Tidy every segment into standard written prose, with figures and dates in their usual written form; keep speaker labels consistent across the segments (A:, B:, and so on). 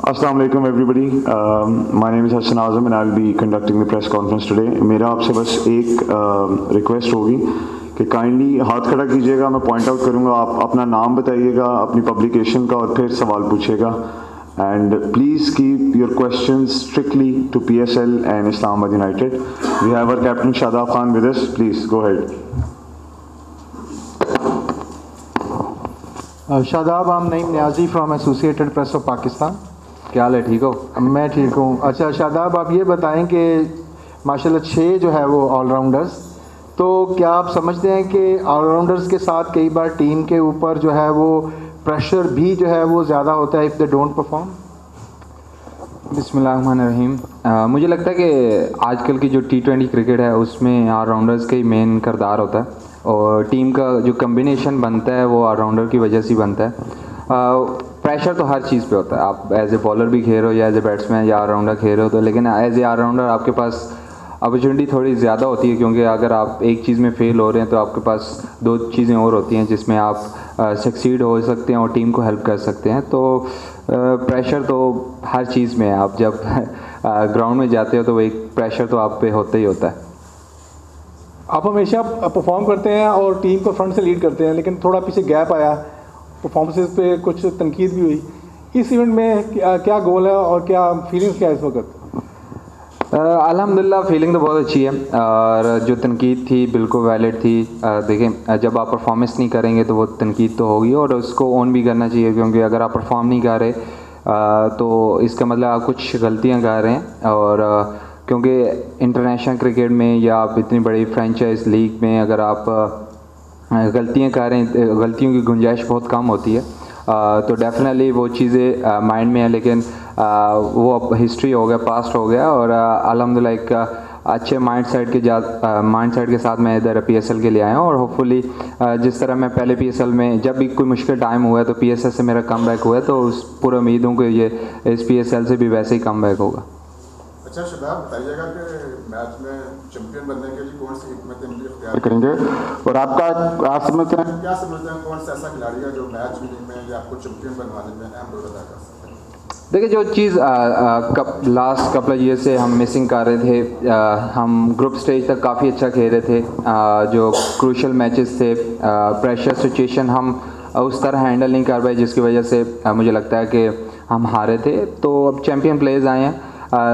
A: Assalamu alaikum everybody. My name is Hassan Azam and I'll be conducting the press conference today. मेरा आपसे बस एक request होगी कि काइंडली हाथ खड़ा कीजिएगा, मैं पॉइंट आउट करूँगा, आप अपना नाम बताइएगा, अपनी पब्लिकेशन का और फिर सवाल पूछिएगा. And please keep your questions strictly to PSL and Islamabad United. We have our captain Shadab Khan with us. Please go ahead.
B: Shadab, I'm Naeem Niazi from associated press of Pakistan.
C: क्या हाल है, ठीक हो?
B: मैं ठीक हूँ. अच्छा शादाब, आप ये बताएं कि माशाल्लाह 6 जो है वो ऑलराउंडर्स, तो क्या आप समझते हैं कि ऑलराउंडर्स के साथ कई बार टीम के ऊपर जो है वो प्रेशर भी जो है वो ज़्यादा होता है इफ़ दे डोंट परफॉर्म?
C: बिस्मिल्लाहिर्रहमानिर्रहीम. मुझे लगता है कि आजकल की जो T20 क्रिकेट है उसमें ऑलराउंडर्स का ही मेन किरदार होता है और टीम का जो कम्बिनेशन बनता है वो ऑलराउंडर की वजह से बनता है. प्रेशर तो हर चीज़ पे होता है, आप एज ए बॉलर भी खेल रहे हो या एज ए बैट्समैन या ऑलराउंडर खेल रहे हो, तो लेकिन एज ए ऑलराउंडर आपके पास अपॉर्चुनिटी थोड़ी ज़्यादा होती है, क्योंकि अगर आप एक चीज़ में फेल हो रहे हैं तो आपके पास 2 चीज़ें और होती हैं जिसमें आप सक्सीड हो सकते हैं और टीम को हेल्प कर सकते हैं. तो प्रेशर तो हर चीज़ में है. आप जब ग्राउंड में जाते हो तो एक प्रेशर तो आप पे होता ही होता है.
D: आप हमेशा परफॉर्म करते हैं और टीम को फ्रंट से लीड करते हैं, लेकिन थोड़ा पीछे गैप आया, परफॉर्मेंस पे कुछ तनकीद भी हुई. इस इवेंट में क्या गोल है और क्या फीलिंग्स क्या है इस वक्त?
C: अल्हम्दुलिल्लाह फीलिंग तो बहुत अच्छी है और जो तनकीद थी बिल्कुल वैलिड थी. देखें, जब आप परफॉर्मेंस नहीं करेंगे तो वो तनकीद तो होगी और उसको ऑन भी करना चाहिए, क्योंकि अगर आप परफॉर्म नहीं कर रहे तो इसका मतलब आप कुछ गलतियाँ कर रहे हैं. और क्योंकि इंटरनेशनल क्रिकेट में या आप इतनी बड़ी फ्रेंचाइज लीग में अगर आप गलतियाँ कर रहे हैं, गलतियों की गुंजाइश बहुत कम होती है. तो डेफिनेटली वो चीज़ें माइंड में है, लेकिन वो अब हिस्ट्री हो गया, पास्ट हो गया और अल्हम्दुलिल्लाह एक अच्छे माइंडसेट के साथ मैं इधर PSL के लिए आया हूँ. और होपफुली जिस तरह मैं पहले PSL में जब भी कोई मुश्किल टाइम हुआ है तो PSL से मेरा कम बैक हुआ है, तो उस पूरा उम्मीद हूँ कि ये इस PSL से भी वैसे ही कम बैक होगा.
E: अच्छा शादाब, बताइएगा कि मैच में चैंपियन बनने के लिए कौन सी हिकमत अमली इख्तियार करेंगे और आप समझते हैं कौन सा ऐसा खिलाड़ी है जो मैच विनिंग में या आपको चैंपियन बनवाने में अहम रोल अदा कर सकते हैं?
C: देखिए, जो चीज़ लास्ट कपल ईयर से हम मिसिंग कर रहे थे, हम ग्रुप स्टेज तक काफ़ी अच्छा खेल रहे थे. जो क्रूशल मैचेस थे, प्रेशर सिचुएशन हम उस तरह हैंडल नहीं कर पाए, जिसकी वजह से मुझे लगता है कि हम हारे थे. तो अब चैम्पियन प्लेयर्स आए हैं,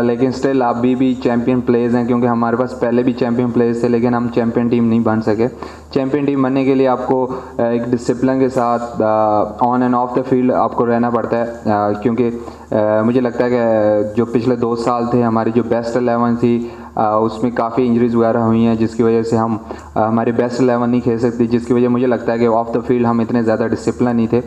C: लेकिन स्टिल अभी भी चैम्पियन प्लेयर्स हैं, क्योंकि हमारे पास पहले भी चैम्पियन प्लेयर्स थे, लेकिन हम चैम्पियन टीम नहीं बन सके. चैम्पियन टीम बनने के लिए आपको एक डिसिप्लिन के साथ on end of the field आपको रहना पड़ता है, क्योंकि मुझे लगता है कि जो पिछले 2 साल थे हमारी जो बेस्ट 11 थी उसमें काफ़ी इंजरीज़ वगैरह हुई हैं, जिसकी वजह से हम हमारी बेस्ट 11 नहीं खेल सकती, जिसकी वजह मुझे लगता है कि ऑफ द फील्ड हम इतने ज़्यादा डिसिप्लिन नहीं थे.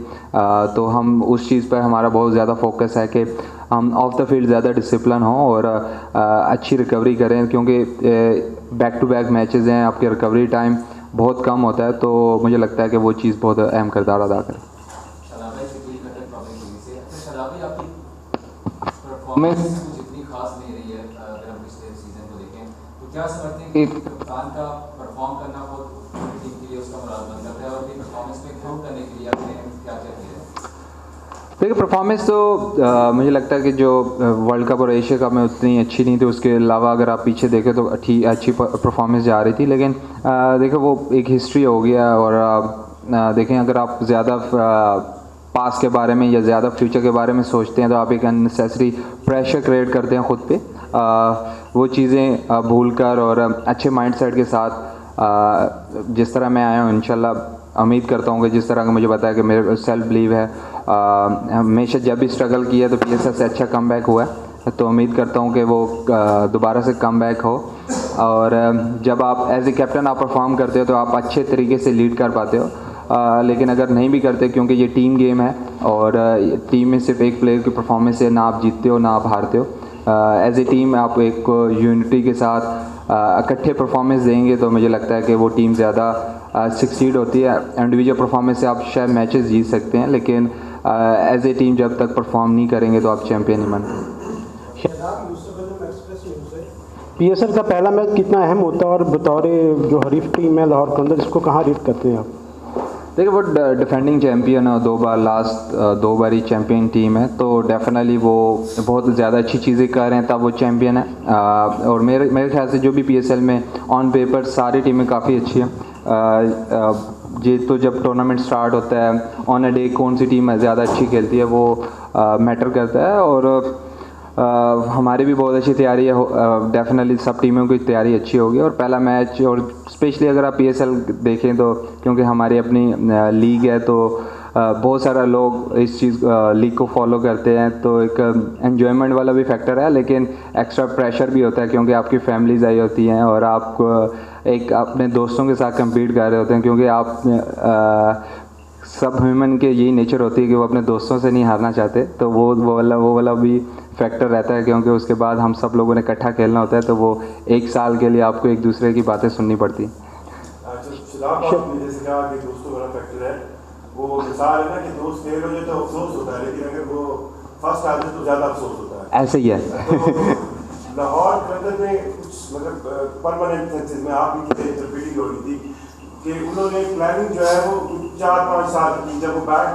C: तो हम उस चीज़ पर हमारा बहुत ज़्यादा फोकस है कि हम ऑफ द फील्ड ज़्यादा डिसिप्लिन हों और अच्छी रिकवरी करें, क्योंकि बैक टू बैक मैचेस हैं, आपके रिकवरी टाइम बहुत कम होता है. तो मुझे लगता है कि वो चीज़ बहुत अहम किरदार अदा करे.
F: जितनी खास नहीं रही है, अगर हम पिछले सीजन को देखें तो क्या समझते हैं कि कप्तान का परफॉर्म करना बहुत टीम के लिए उसका मुलाजमत करता है और अपनी परफॉर्मेंस में इम्प्रूव करने के लिए आपने क्या क्या किया है?
C: देखिए, परफॉर्मेंस तो मुझे लगता है कि जो वर्ल्ड कप और एशिया कप में उतनी अच्छी नहीं थी, उसके अलावा अगर आप पीछे देखें तो अच्छी परफॉर्मेंस जा रही थी. लेकिन देखो, वो एक हिस्ट्री हो गया और देखें, अगर आप ज़्यादा पास के बारे में या ज़्यादा फ्यूचर के बारे में सोचते हैं तो आप एक अननेसेसरी प्रेशर क्रिएट करते हैं ख़ुद पे. वो चीज़ें भूल कर और अच्छे माइंडसेट के साथ जिस तरह मैं आया हूँ, इंशाल्लाह उम्मीद करता हूँ कि जिस तरह का मुझे बताया कि मेरे सेल्फ बिलीव है, हमेशा जब भी स्ट्रगल किया तो PSL से अच्छा कम बैक हुआ है, तो उम्मीद करता हूँ कि वो दोबारा से कम बैक हो. और जब आप एज ए कैप्टन आप परफॉर्म करते हो तो आप अच्छे तरीके से लीड कर पाते हो. लेकिन अगर नहीं भी करते, क्योंकि ये टीम गेम है और टीम में सिर्फ एक प्लेयर की परफॉर्मेंस से ना आप जीतते हो ना आप हारते हो. एज ए टीम आप एक यूनिटी के साथ इकट्ठे परफॉर्मेंस देंगे तो मुझे लगता है कि वो टीम ज़्यादा सक्सीड होती है. इंडिविजुअल परफॉर्मेंस से आप शायद मैचेस जीत सकते हैं, लेकिन एज ए टीम जब तक परफॉर्म नहीं करेंगे तो आप चैम्पियन नहीं बनते.
G: PSL का पहला मैच कितना अहम होता है और बतौर जो हरीफ टीम है लाहौर कलंदर, इसको कहाँ रीड करते हैं आप?
C: देखिए वो डिफेंडिंग चैम्पियन है, 2 बार लास्ट 2 बार ही चैम्पियन टीम है, तो डेफिनेटली वो बहुत ज़्यादा अच्छी चीज़ें कर रहे हैं तब वो चैम्पियन है। और मेरे ख्याल से जो भी PSL में ऑन पेपर सारी टीमें काफ़ी अच्छी हैं। ये तो जब टूर्नामेंट स्टार्ट होता है ऑन अ डे कौन सी टीम ज़्यादा अच्छी खेलती है वो मैटर करता है। और हमारी भी बहुत अच्छी तैयारी है, डेफिनेटली सब टीमों की तैयारी अच्छी होगी। और पहला मैच, और स्पेशली अगर आप PSL देखें तो क्योंकि हमारी अपनी लीग है तो बहुत सारा लोग इस चीज़ लीग को फॉलो करते हैं, तो एक एन्जॉयमेंट वाला भी फैक्टर है, लेकिन एक्स्ट्रा प्रेशर भी होता है क्योंकि आपकी फैमिलीज आई होती हैं और आप एक अपने दोस्तों के साथ कम्पीट कर रहे होते हैं, क्योंकि आप सब ह्यूमन के यही नेचर होती है कि वो अपने दोस्तों से नहीं हारना चाहते, तो वो वाला भी फैक्टर रहता है, क्योंकि उसके बाद हम सब लोगों ने इकट्ठा खेलना होता है, तो वो 1 साल के लिए आपको एक दूसरे की बातें सुननी पड़ती हैं।
H: जैसे कहा कि दोस्तों वाला फैक्टर है, वो मिसाल है ना कि दोस्त फेल हो जाए तो अफसोस होता है, लेकिन अगर वो फर्स्ट आ जाए तो ज़्यादा अफसोस होता है।
C: ऐसे ही है।
H: तो लाहौर कलंदर में कुछ मतलब परमानेंट सेंसेस में आप भी इंटरप्रेटिंग हो रही थी कि उन्होंने प्लानिंग जो है वो 4-5 साल की, जब वो बैक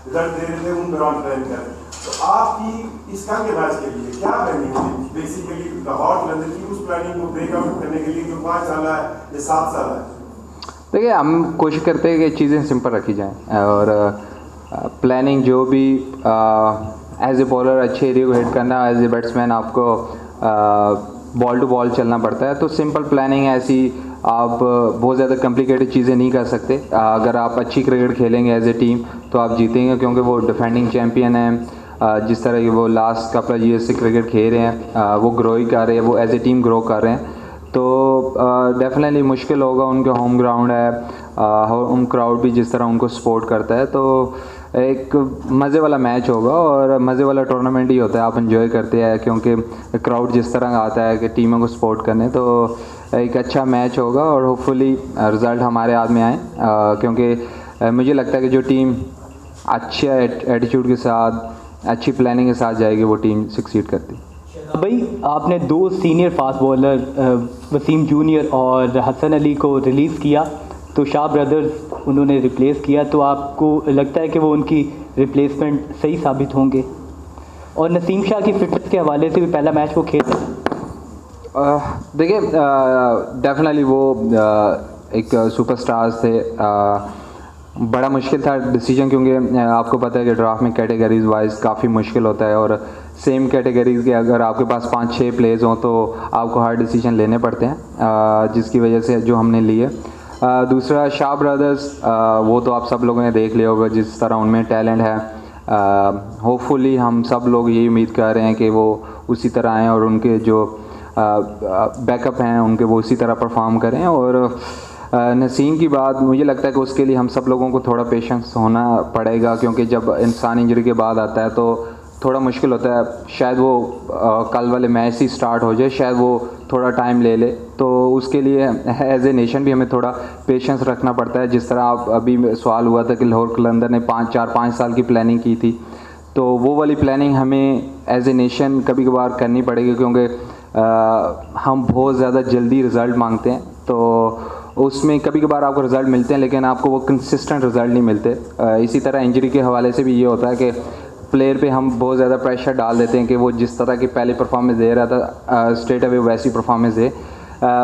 H: रिजल्ट दे रहे थे उन दौरान प्लान कर, तो आपकी इस कल के मैच के लिए क्या प्लानिंग थी बेसिकली लाहौर कलंदर की, उस प्लानिंग को ब्रेकआउट करने के लिए जो 5 साल है या 7 साल है? देखिए
C: हम कोशिश करते हैं कि चीज़ें सिंपल रखी जाएं और प्लानिंग जो भी एज ए बॉलर अच्छे एरिया को हिट करना, एज ए बैट्समैन आपको बॉल टू बॉल चलना पड़ता है, तो सिंपल प्लानिंग है ऐसी। आप बहुत ज़्यादा कॉम्प्लिकेटेड चीज़ें नहीं कर सकते। अगर आप अच्छी क्रिकेट खेलेंगे एज ए टीम तो आप जीतेंगे, क्योंकि वो डिफेंडिंग चैम्पियन है। जिस तरह की वो लास्ट कपल ईयर से क्रिकेट खेल रहे हैं, वो ग्रो ही कर रहे हैं, वो एज ए टीम ग्रो कर रहे हैं, तो डेफिनेटली मुश्किल होगा। उनके होम ग्राउंड है, होम क्राउड भी जिस तरह उनको सपोर्ट करता है, तो एक मज़े वाला मैच होगा और मज़े वाला टूर्नामेंट ही होता है। आप एंजॉय करते हैं क्योंकि क्राउड जिस तरह का आता है कि टीमों को सपोर्ट करने, तो एक अच्छा मैच होगा और होपफुली रिज़ल्ट हमारे हाथ में आए, क्योंकि मुझे लगता है कि जो टीम अच्छे एटीट्यूड के साथ, अच्छी प्लानिंग के साथ जाएगी वो टीम सक्सीड करती।
G: भाई आपने 2 senior fast bowler Wasim junior और हसन अली को रिलीज़ किया, तो शाह ब्रदर्स उन्होंने रिप्लेस किया, तो आपको लगता है कि वो उनकी रिप्लेसमेंट सही साबित होंगे? और नसीम शाह की फिटनेस के हवाले से भी पहला मैच वो खेल
C: देखिए डेफिनेटली वो एक सुपरस्टार्स थे। बड़ा मुश्किल था डिसीजन, क्योंकि आपको पता है कि ड्राफ्ट में कैटेगरीज वाइज काफ़ी मुश्किल होता है और सेम कैटेगरीज के अगर आपके पास 5-6 प्लेयर्स हों तो आपको हार्ड डिसीजन लेने पड़ते हैं, जिसकी वजह से जो हमने लिए। दूसरा शाह ब्रदर्स, वो तो आप सब लोगों ने देख लिया होगा जिस तरह उनमें टैलेंट है। होपफुली हम सब लोग यही उम्मीद कर रहे हैं कि वो उसी तरह आएँ और उनके जो बैकअप हैं उनके वो उसी तरह परफॉर्म करें। और नसीम की बात, मुझे लगता है कि उसके लिए हम सब लोगों को थोड़ा पेशेंस होना पड़ेगा, क्योंकि जब इंसान इंजरी के बाद आता है तो थोड़ा मुश्किल होता है। शायद वो कल वाले मैच ही स्टार्ट हो जाए, शायद वो थोड़ा टाइम ले ले, तो उसके लिए एज ए नेशन भी हमें थोड़ा पेशेंस रखना पड़ता है। जिस तरह आप अभी सवाल हुआ था कि लाहौर कलंदर ने 4-5 साल की प्लानिंग की थी, तो वो वाली प्लानिंग हमें एज ए नेशन कभी कभार करनी पड़ेगी, क्योंकि हम बहुत ज़्यादा जल्दी रिज़ल्ट मांगते हैं, तो उसमें कभी कभार आपको रिज़ल्ट मिलते हैं लेकिन आपको वो कंसिस्टेंट रिज़ल्ट नहीं मिलते। इसी तरह इंजरी के हवाले से भी ये होता है कि प्लेयर पे हम बहुत ज़्यादा प्रेशर डाल देते हैं कि वो जिस तरह की पहले परफॉर्मेंस दे रहा था स्ट्रेट अवे वैसी परफॉर्मेंस दे।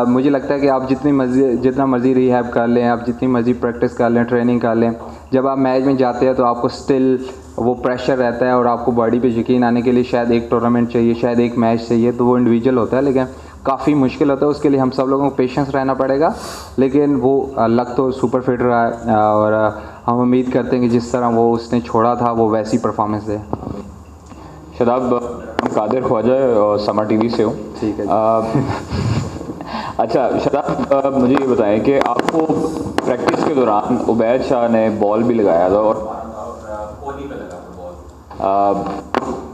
C: मुझे लगता है कि आप जितना मर्ज़ी रिहैब कर लें, आप जितनी मर्ज़ी प्रैक्टिस कर लें, ट्रेनिंग कर लें, जब आप मैच में जाते हैं तो आपको स्टिल वो प्रेशर रहता है और आपको बॉडी पे यकीन आने के लिए शायद एक टूर्नामेंट चाहिए, शायद एक मैच चाहिए, तो वो इंडिविजुअल होता है, लेकिन काफ़ी मुश्किल होता है। उसके लिए हम सब लोगों को पेशेंस रहना पड़ेगा, लेकिन वो लक तो सुपर फिट रहा है और हम उम्मीद करते हैं कि जिस तरह वो उसने छोड़ा था वो वैसी परफॉर्मेंस दे।
I: शादाब, कादिर ख्वाजा और समा टीवी से हूँ। ठीक है। अच्छा शादाब, मुझे ये बताएं कि आपको प्रैक्टिस के दौरान उबैद शाह ने बॉल भी लगाया था और
F: कोहली पे लगा था बॉल,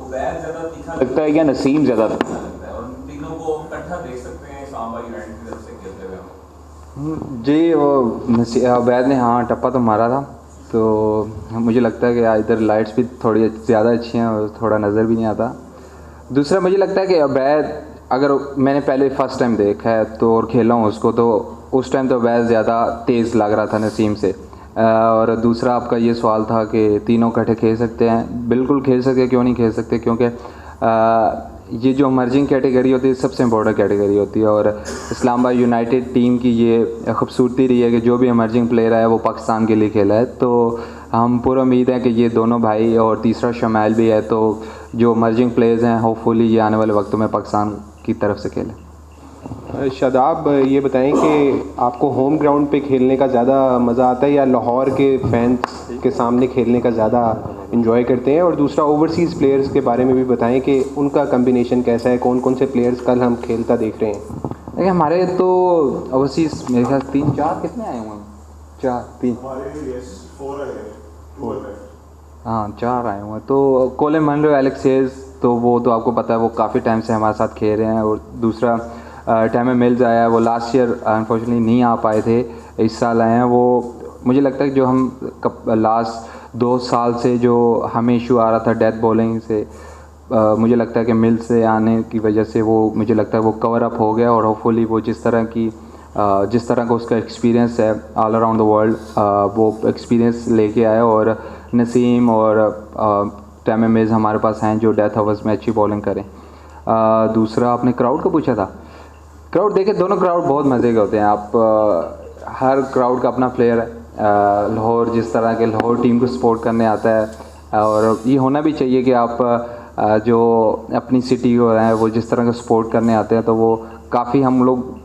F: उबैद ज़्यादा तीखा
I: लगता है क्या नसीम ज़्यादा
F: लगता है, और तीनों को इकट्ठा देख सकते हैं सांबा यूनाइटेड की तरफ से खेलते हुए?
C: जी, वो उबैद ने हाँ टप्पा तो मारा था, तो मुझे लगता है कि इधर लाइट्स भी थोड़ी ज़्यादा अच्छी हैं और थोड़ा नज़र भी नहीं आता। दूसरा मुझे लगता है कि उबैद, अगर मैंने पहले फ़र्स्ट टाइम देखा है तो और खेला हूँ उसको, तो उस टाइम तो उबैद ज़्यादा तेज़ लग रहा था नसीम से, और दूसरा आपका ये सवाल था कि तीनों इकट्ठे खेल सकते हैं। बिल्कुल खेल सकते हैं, क्यों नहीं खेल सकते, क्योंकि ये जो इमर्जिंग कैटेगरी होती है सबसे इम्पोर्टेंट कैटेगरी होती है और इस्लामाबाद यूनाइटेड टीम की ये खूबसूरती रही है कि जो भी इमर्जिंग प्लेयर है वो पाकिस्तान के लिए खेला है। तो हम पूरा उम्मीद है कि ये दोनों भाई और तीसरा शमाइल भी है, तो जो इमर्जिंग प्लेयर्स हैं होपफुली ये आने वाले वक्तों में पाकिस्तान की तरफ से खेलें।
J: शादाब, ये बताएं कि आपको होम ग्राउंड पे खेलने का ज़्यादा मज़ा आता है या लाहौर के फैंस के सामने खेलने का ज़्यादा इंजॉय करते हैं? और दूसरा ओवरसीज़ प्लेयर्स के बारे में भी बताएं कि उनका कम्बिनेशन कैसा है, कौन कौन से प्लेयर्स कल हम खेलता देख रहे हैं?
C: देखिए हमारे तो ओवरसीज़ मेरे ख्याल 3-4 कितने आए हुए हैं? 4-3 हाँ 4 आए हुए हैं। तो कोलिन मनरो, एलेक्स हेज, तो वो तो आपको पता है वो काफ़ी टाइम से हमारे साथ खेल रहे हैं। और दूसरा टैमी मिल्स आया है, वो लास्ट ईयर अनफॉर्चुनेटली नहीं आ पाए थे, इस साल आए हैं। वो मुझे लगता है कि जो हम लास्ट 2 साल से जो हमें इशू आ रहा था डेथ बॉलिंग से, मुझे लगता है कि मिल्स से आने की वजह से वो मुझे लगता है वो कवर अप हो गया और होपफुली वो जिस तरह का उसका एक्सपीरियंस है ऑल अराउंड द वर्ल्ड, वो एक्सपीरियंस लेके आया। और नसीम और टैमी मिल्स हमारे पास हैं जो डेथ ओवर्स में अच्छी बॉलिंग करें। दूसरा आपने क्राउड का पूछा था। क्राउड देखिए दोनों क्राउड बहुत मज़े के होते हैं। आप हर क्राउड का अपना प्लेयर है। लाहौर जिस तरह के लाहौर टीम को सपोर्ट करने आता है और ये होना भी चाहिए कि आप जो अपनी सिटी को है वो जिस तरह का सपोर्ट करने आते हैं, तो वो काफ़ी हम लोग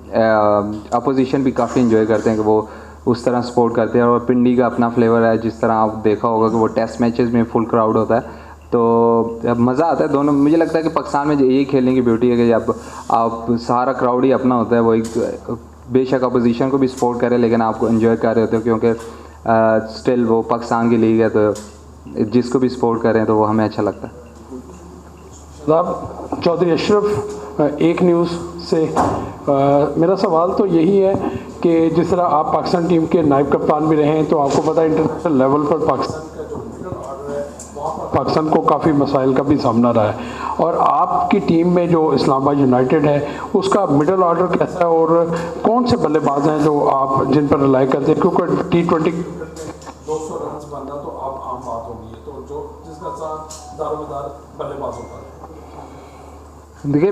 C: अपोजिशन भी काफ़ी इन्जॉय करते हैं कि वो उस तरह सपोर्ट करते हैं। और पिंडी का अपना फ्लेवर है, जिस तरह आप देखा होगा कि वो टेस्ट मैचेस में फुल क्राउड होता है, तो मज़ा आता है दोनों। मुझे लगता है कि पाकिस्तान में यही खेलने की ब्यूटी है कि जब आप सारा क्राउड ही अपना होता है, वो एक बेशक अपोजिशन को भी सपोर्ट करे लेकिन आपको एंजॉय कर रहे होते हो, क्योंकि स्टिल वो पाकिस्तान की लीग है, तो जिसको भी सपोर्ट करें तो वो हमें अच्छा लगता है।
K: शादाब चौधरी अशरफ, एक न्यूज़ से मेरा सवाल तो यही है कि जिस तरह आप पाकिस्तान टीम के नायब कप्तान भी रहे हैं, तो आपको पता है इंटरनेशनल लेवल पर पाकिस्तान को काफ़ी मसाइल का भी सामना रहा है, और आपकी टीम में जो इस्लामाबाद यूनाइटेड है उसका मिडल ऑर्डर कैसा है और कौन से बल्लेबाज हैं जो आप जिन पर रिलाई करते हैं? क्योंकि T20 200 रन बनना तो आप आम बात होगी, तो जो जिसका साथ दारोमदार बल्लेबाज होता है।
C: देखिए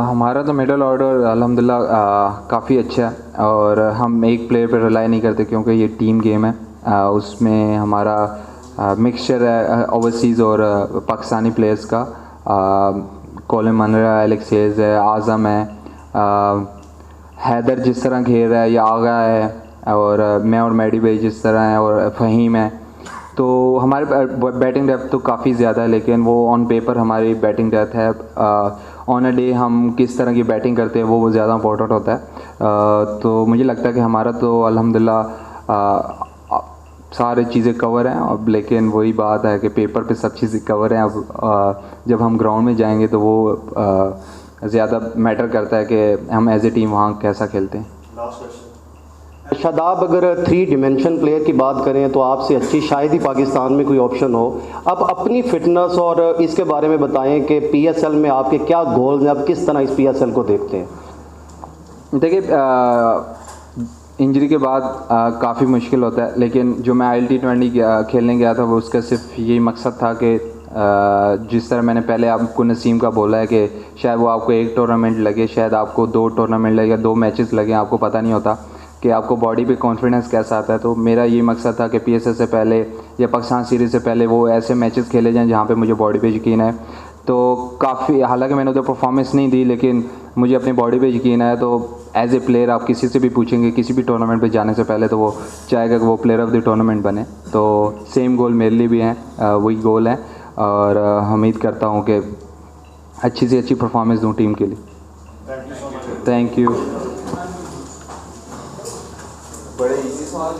C: हमारा तो मिडल ऑर्डर अल्हम्दुलिल्लाह काफ़ी अच्छा है और हम एक प्लेयर पर रिलाई नहीं करते, क्योंकि ये टीम गेम है। उसमें हमारा मिक्सचर है ओवरसीज़ और पाकिस्तानी प्लेयर्स का। कोलिन मनरो, एलेक्स हेज है, आज़म है, हैदर जिस तरह खेल रहा है, या आगा है, और मैं और मैडी भाई जिस तरह है, और फ़हीम है। तो हमारे बैटिंग डेप्थ तो काफ़ी ज़्यादा है, लेकिन वो ऑन पेपर हमारी बैटिंग डेप्थ है। ऑन अ डे हम किस तरह की बैटिंग करते हैं वो ज़्यादा इंपॉर्टेंट होता है। तो मुझे लगता है कि हमारा तो अल्हम्दुलिल्लाह सारी चीज़ें कवर हैं। अब लेकिन वही बात है कि पेपर पे सब चीज़ें कवर हैं। अब जब हम ग्राउंड में जाएंगे तो वो ज़्यादा मैटर करता है कि हम एज ए टीम वहाँ कैसा खेलते हैं।
L: शादाब, अगर 3 डिमेंशन प्लेयर की बात करें तो आपसे अच्छी शायद ही पाकिस्तान में कोई ऑप्शन हो। आप अपनी फ़िटनेस और इसके बारे में बताएं कि PSL में आपके क्या गोल्स हैं, आप किस तरह इस PSL को देखते हैं?
C: देखिए इंजरी के बाद काफ़ी मुश्किल होता है, लेकिन जो मैं ILT20 खेलने गया था वो उसका सिर्फ यही मकसद था कि जिस तरह मैंने पहले आपको नसीम का बोला है कि शायद वो आपको 1 टूर्नामेंट लगे, शायद आपको 2 टूर्नामेंट लगे, 2 मैचेस लगे, आपको पता नहीं होता कि आपको बॉडी पे कॉन्फिडेंस कैसा आता है। तो मेरा ये मकसद था कि PSL से पहले या पाकिस्तान सीरीज़ से पहले वो ऐसे मैचेस खेले जाएं जहाँ पे मुझे बॉडी पे यकीन है। तो काफ़ी हालांकि मैंने उधर परफॉर्मेंस नहीं दी, लेकिन मुझे अपनी बॉडी पे यकीन है। तो एज ए प्लेयर आप किसी से भी पूछेंगे किसी भी टूर्नामेंट पे जाने से पहले, तो वो चाहेगा कि वो प्लेयर ऑफ द टूर्नामेंट बने। तो सेम गोल मेरे लिए भी हैं, वही गोल है, और उम्मीद करता हूँ कि अच्छी से अच्छी परफॉर्मेंस दूँ टीम के लिए। Thank you.
F: बड़े इजी सवाल